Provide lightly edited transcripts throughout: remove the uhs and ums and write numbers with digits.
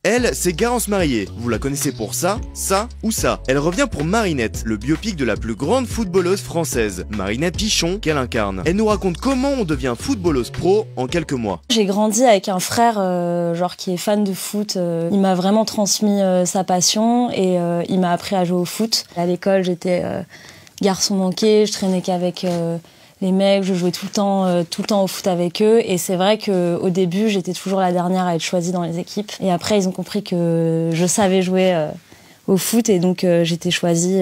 Elle, c'est Garance Marié. Vous la connaissez pour ça, ça ou ça. Elle revient pour Marinette, le biopic de la plus grande footballeuse française, Marinette Pichon, qu'elle incarne. Elle nous raconte comment on devient footballeuse pro en quelques mois. J'ai grandi avec un frère genre qui est fan de foot. Il m'a vraiment transmis sa passion et il m'a appris à jouer au foot. À l'école, j'étais garçon manqué, je traînais qu'avec les mecs, je jouais tout le temps au foot avec eux. Et c'est vrai qu'au début, j'étais toujours la dernière à être choisie dans les équipes. Et après, ils ont compris que je savais jouer au foot et donc j'étais choisie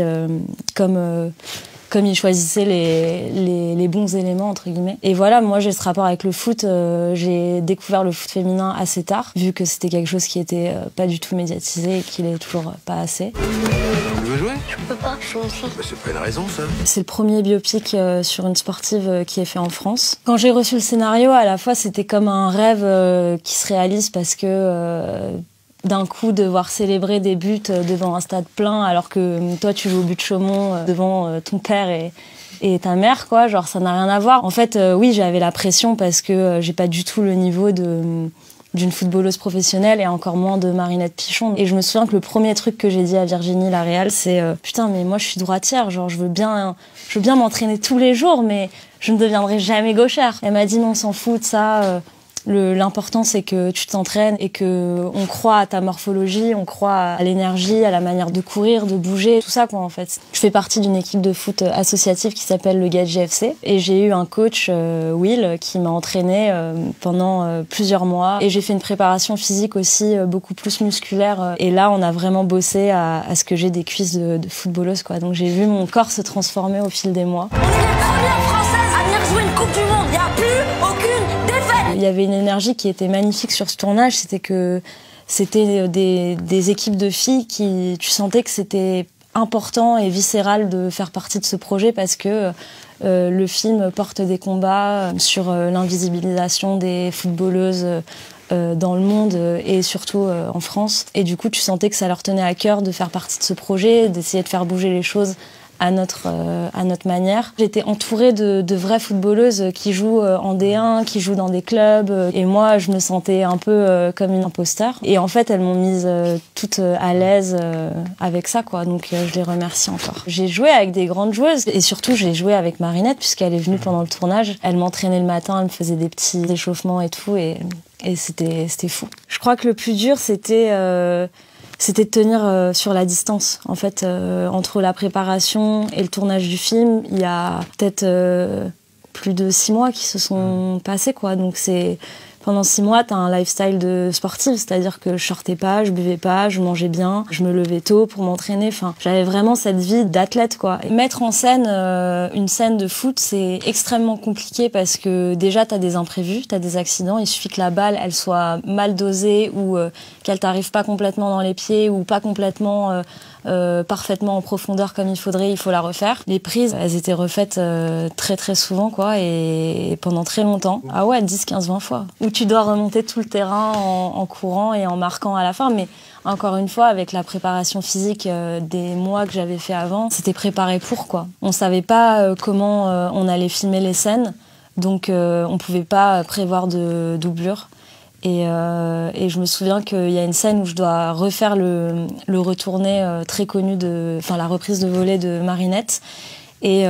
comme ils choisissaient les bons éléments, entre guillemets. Et voilà, moi j'ai ce rapport avec le foot. J'ai découvert le foot féminin assez tard, vu que c'était quelque chose qui était pas du tout médiatisé et qui l'est toujours pas assez. Tu veux jouer? Je peux pas, je suis une fille. Bah, c'est pas une raison, ça. C'est le premier biopic sur une sportive qui est fait en France. Quand j'ai reçu le scénario, à la fois c'était comme un rêve qui se réalise parce que d'un coup devoir célébrer des buts devant un stade plein alors que toi tu joues au but de Chaumont devant ton père et ta mère, quoi, genre ça n'a rien à voir. En fait, oui, j'avais la pression parce que j'ai pas du tout le niveau d'une footballeuse professionnelle et encore moins de Marinette Pichon. Et je me souviens que le premier truc que j'ai dit à Virginie, la réal, c'est putain, mais moi je suis droitière, genre je veux bien m'entraîner tous les jours, mais je ne deviendrai jamais gauchère. Elle m'a dit non, on s'en fout de ça. L'important, c'est que tu t'entraînes et que on croit à ta morphologie, on croit à l'énergie, à la manière de courir, de bouger, tout ça, quoi, en fait. Je fais partie d'une équipe de foot associative qui s'appelle le Gadji FC et j'ai eu un coach, Will, qui m'a entraînée pendant plusieurs mois et j'ai fait une préparation physique aussi beaucoup plus musculaire et là, on a vraiment bossé à ce que j'ai des cuisses de footballeuse, quoi. Donc j'ai vu mon corps se transformer au fil des mois. On est les premières françaises à venir jouer une Coupe du Monde. Il n'y a plus aucune défaite. Il y avait une énergie qui était magnifique sur ce tournage, c'était que c'était des équipes de filles qui, tu sentais que c'était important et viscéral de faire partie de ce projet parce que le film porte des combats sur l'invisibilisation des footballeuses dans le monde et surtout en France. Et du coup, tu sentais que ça leur tenait à cœur de faire partie de ce projet, d'essayer de faire bouger les choses à notre manière. J'étais entourée de vraies footballeuses qui jouent en D1, qui jouent dans des clubs. Et moi, je me sentais un peu comme une imposteur. Et en fait, elles m'ont mise toute à l'aise avec ça, quoi. Donc, je les remercie encore. J'ai joué avec des grandes joueuses. Et surtout, j'ai joué avec Marinette, puisqu'elle est venue pendant le tournage. Elle m'entraînait le matin, elle me faisait des petits échauffements et tout. Et c'était fou. Je crois que le plus dur, c'était de tenir sur la distance. En fait, entre la préparation et le tournage du film, il y a peut-être plus de 6 mois qui se sont passés, quoi. Donc pendant 6 mois, t'as un lifestyle de sportive, c'est-à-dire que je sortais pas, je buvais pas, je mangeais bien, je me levais tôt pour m'entraîner. Enfin, j'avais vraiment cette vie d'athlète, quoi. Et mettre en scène une scène de foot, c'est extrêmement compliqué parce que déjà t'as des imprévus, t'as des accidents. Il suffit que la balle, elle soit mal dosée ou qu'elle t'arrive pas complètement dans les pieds ou pas complètement parfaitement en profondeur comme il faudrait, il faut la refaire. Les prises, elles étaient refaites très très souvent, quoi, et pendant très longtemps. Ah ouais, 10, 15, 20 fois. Où tu dois remonter tout le terrain en courant et en marquant à la fin, mais encore une fois, avec la préparation physique des mois que j'avais fait avant, c'était préparé pour, quoi. On savait pas comment on allait filmer les scènes, donc on pouvait pas prévoir de doublure. Et je me souviens qu'il y a une scène où je dois refaire le retourné très connu la reprise de volée de Marinette. Et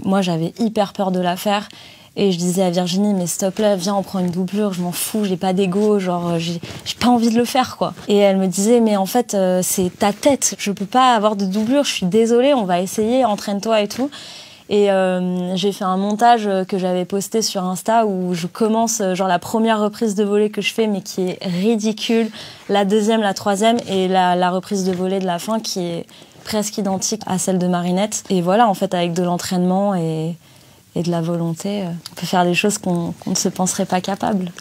moi, j'avais hyper peur de la faire. Et je disais à Virginie, mais s'il te plaît, viens, on prend une doublure, je m'en fous, j'ai pas d'ego, genre, j'ai pas envie de le faire, quoi. Et elle me disait, mais en fait, c'est ta tête, je peux pas avoir de doublure, je suis désolée, on va essayer, entraîne-toi et tout. Et j'ai fait un montage que j'avais posté sur Insta où je commence genre la première reprise de volée que je fais mais qui est ridicule, la deuxième, la troisième et la reprise de volée de la fin qui est presque identique à celle de Marinette. Et voilà, en fait, avec de l'entraînement et de la volonté, on peut faire des choses qu'on ne se penserait pas capable.